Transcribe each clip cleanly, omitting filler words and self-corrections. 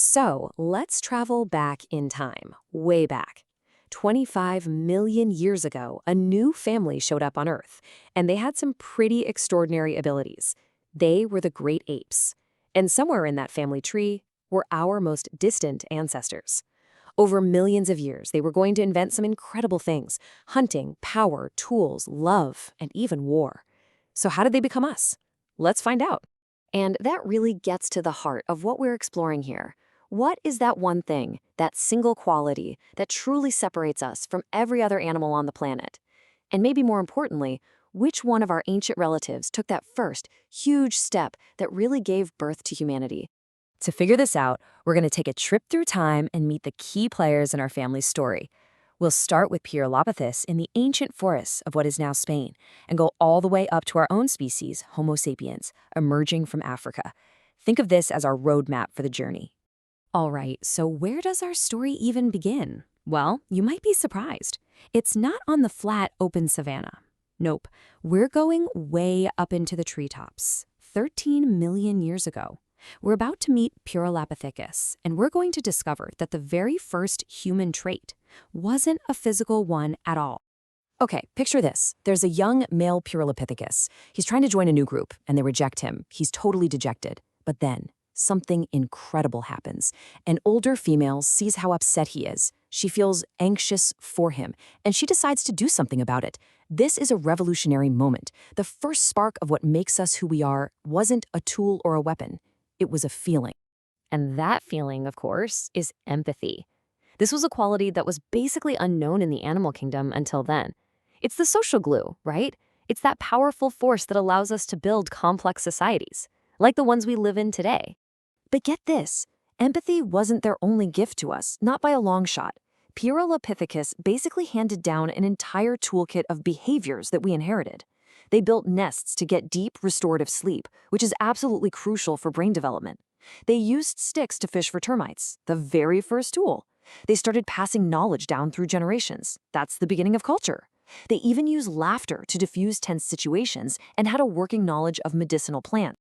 So let's travel back in time, way back. 25 million years ago, a new family showed up on Earth, and they had some pretty extraordinary abilities. They were the great apes. And somewhere in that family tree were our most distant ancestors. Over millions of years, they were going to invent some incredible things: hunting, power, tools, love, and even war. So how did they become us? Let's find out. And that really gets to the heart of what we're exploring here. What is that one thing, that single quality, that truly separates us from every other animal on the planet? And maybe more importantly, which one of our ancient relatives took that first, huge step that really gave birth to humanity? To figure this out, we're going to take a trip through time and meet the key players in our family's story. We'll start with Pyrrholopithus in the ancient forests of what is now Spain and go all the way up to our own species, Homo sapiens, emerging from Africa. Think of this as our roadmap for the journey. All right, so where does our story even begin? Well, you might be surprised. It's not on the flat, open savanna. Nope, we're going way up into the treetops, 13 million years ago. We're about to meet Pyrrholopithecus, and we're going to discover that the very first human trait wasn't a physical one at all. Okay, picture this. There's a young male Pyrrholopithecus. He's trying to join a new group, and they reject him. He's totally dejected. But then, something incredible happens. An older female sees how upset he is. She feels anxious for him, and she decides to do something about it. This is a revolutionary moment. The first spark of what makes us who we are wasn't a tool or a weapon. It was a feeling. And that feeling, of course, is empathy. This was a quality that was basically unknown in the animal kingdom until then. It's the social glue, right? It's that powerful force that allows us to build complex societies, like the ones we live in today. But get this, empathy wasn't their only gift to us, not by a long shot. Pyrrholopithecus basically handed down an entire toolkit of behaviors that we inherited. They built nests to get deep, restorative sleep, which is absolutely crucial for brain development. They used sticks to fish for termites, the very first tool. They started passing knowledge down through generations. That's the beginning of culture. They even used laughter to diffuse tense situations and had a working knowledge of medicinal plants.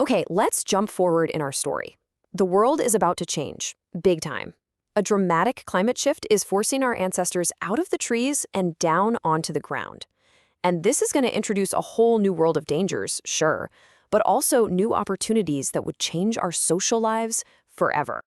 Okay, let's jump forward in our story. The world is about to change, big time. A dramatic climate shift is forcing our ancestors out of the trees and down onto the ground. And this is going to introduce a whole new world of dangers, sure, but also new opportunities that would change our social lives forever.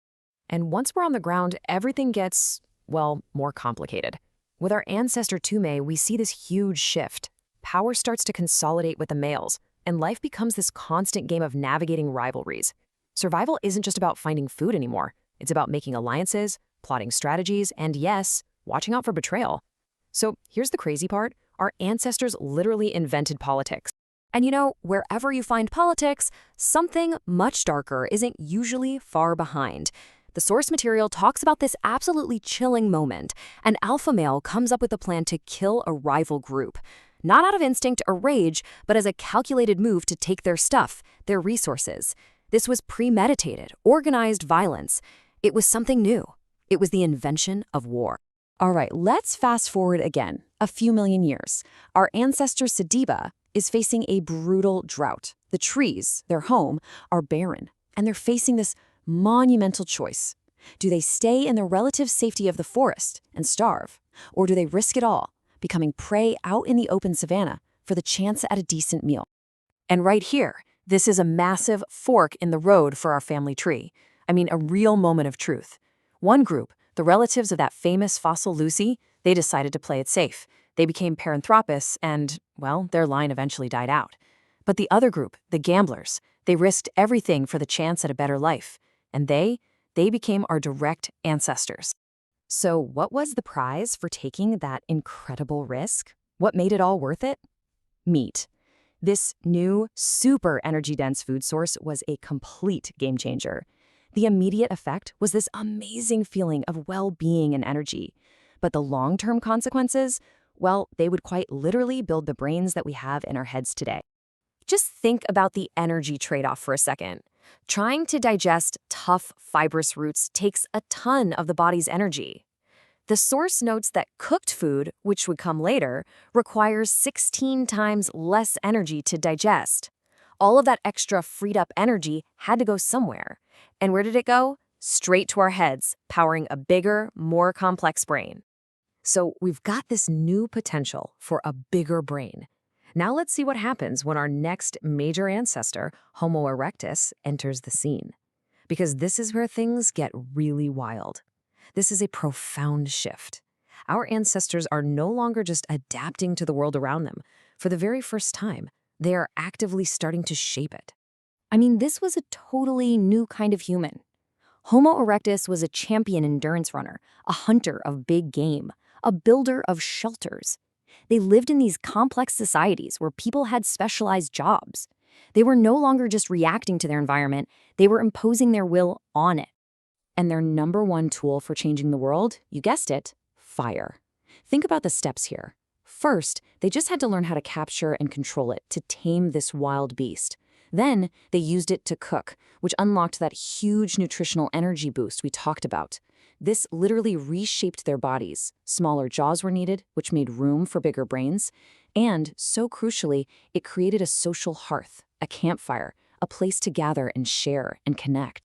And once we're on the ground, everything gets, well, more complicated. With our ancestor Tume, we see this huge shift. Power starts to consolidate with the males, and life becomes this constant game of navigating rivalries. Survival isn't just about finding food anymore. It's about making alliances, plotting strategies, and yes, watching out for betrayal. So here's the crazy part. Our ancestors literally invented politics. And you know, wherever you find politics, something much darker isn't usually far behind. The source material talks about this absolutely chilling moment. An alpha male comes up with a plan to kill a rival group. Not out of instinct or rage, but as a calculated move to take their stuff, their resources. This was premeditated, organized violence. It was something new. It was the invention of war. All right, let's fast forward again, a few million years. Our ancestor Sediba is facing a brutal drought. The trees, their home, are barren, and they're facing this monumental choice. Do they stay in the relative safety of the forest and starve, or do they risk it all, becoming prey out in the open savanna for the chance at a decent meal? And right here, this is a massive fork in the road for our family tree. I mean, a real moment of truth. One group, the relatives of that famous fossil Lucy, they decided to play it safe. They became Paranthropus and, well, their line eventually died out. But the other group, the gamblers, they risked everything for the chance at a better life. And they became our direct ancestors. So what was the prize for taking that incredible risk? What made it all worth it? Meat. This new, super energy-dense food source was a complete game changer. The immediate effect was this amazing feeling of well-being and energy. But the long-term consequences, well, they would quite literally build the brains that we have in our heads today. Just think about the energy trade-off for a second. Trying to digest tough, fibrous roots takes a ton of the body's energy. The source notes that cooked food, which would come later, requires 16 times less energy to digest. All of that extra freed up energy had to go somewhere. And where did it go? straight to our heads, powering a bigger, more complex brain. So we've got this new potential for a bigger brain. Now let's see what happens when our next major ancestor, Homo erectus, enters the scene. Because this is where things get really wild. This is a profound shift. Our ancestors are no longer just adapting to the world around them. For the very first time, they are actively starting to shape it. I mean, this was a totally new kind of human. Homo erectus was a champion endurance runner, a hunter of big game, a builder of shelters. They lived in these complex societies where people had specialized jobs. They were no longer just reacting to their environment, they were imposing their will on it. And their number one tool for changing the world, you guessed it, fire. Think about the steps here. First, they just had to learn how to capture and control it, to tame this wild beast. Then, they used it to cook, which unlocked that huge nutritional energy boost we talked about. This literally reshaped their bodies. Smaller jaws were needed, which made room for bigger brains. And, so crucially, it created a social hearth, a campfire, a place to gather and share and connect.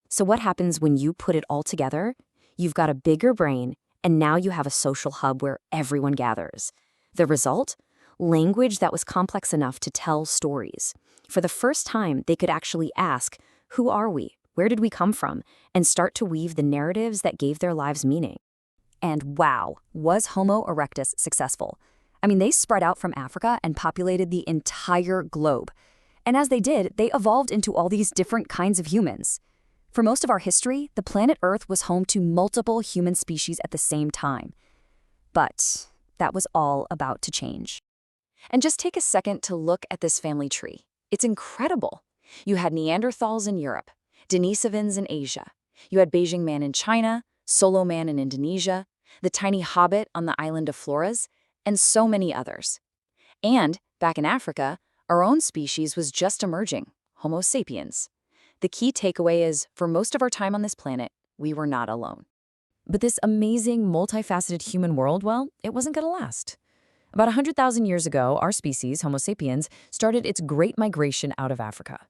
So what happens when you put it all together? You've got a bigger brain, and now you have a social hub where everyone gathers. The result? Language that was complex enough to tell stories. For the first time, they could actually ask, who are we? Where did we come from? And start to weave the narratives that gave their lives meaning. And wow, was Homo erectus successful? I mean, they spread out from Africa and populated the entire globe. And as they did, they evolved into all these different kinds of humans. For most of our history, the planet Earth was home to multiple human species at the same time. But that was all about to change. And just take a second to look at this family tree. It's incredible. You had Neanderthals in Europe, Denisovans in Asia. You had Beijing man in China, Solo man in Indonesia, the tiny hobbit on the island of Flores, and so many others. And, back in Africa, our own species was just emerging, Homo sapiens. The key takeaway is, for most of our time on this planet, we were not alone. But this amazing, multifaceted human world, well, it wasn't going to last. About 100,000 years ago, our species, Homo sapiens, started its great migration out of Africa.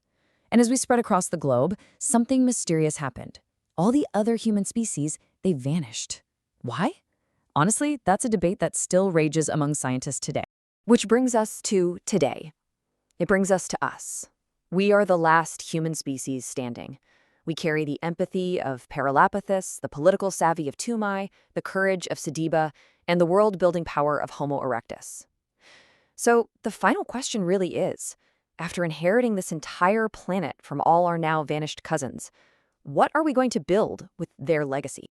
And as we spread across the globe, something mysterious happened. All the other human species, they vanished. Why? Honestly, that's a debate that still rages among scientists today. Which brings us to today. It brings us to us. We are the last human species standing. We carry the empathy of Paralapithus, the political savvy of Toomai, the courage of Sediba, and the world-building power of Homo erectus. So the final question really is, after inheriting this entire planet from all our now vanished cousins, what are we going to build with their legacy?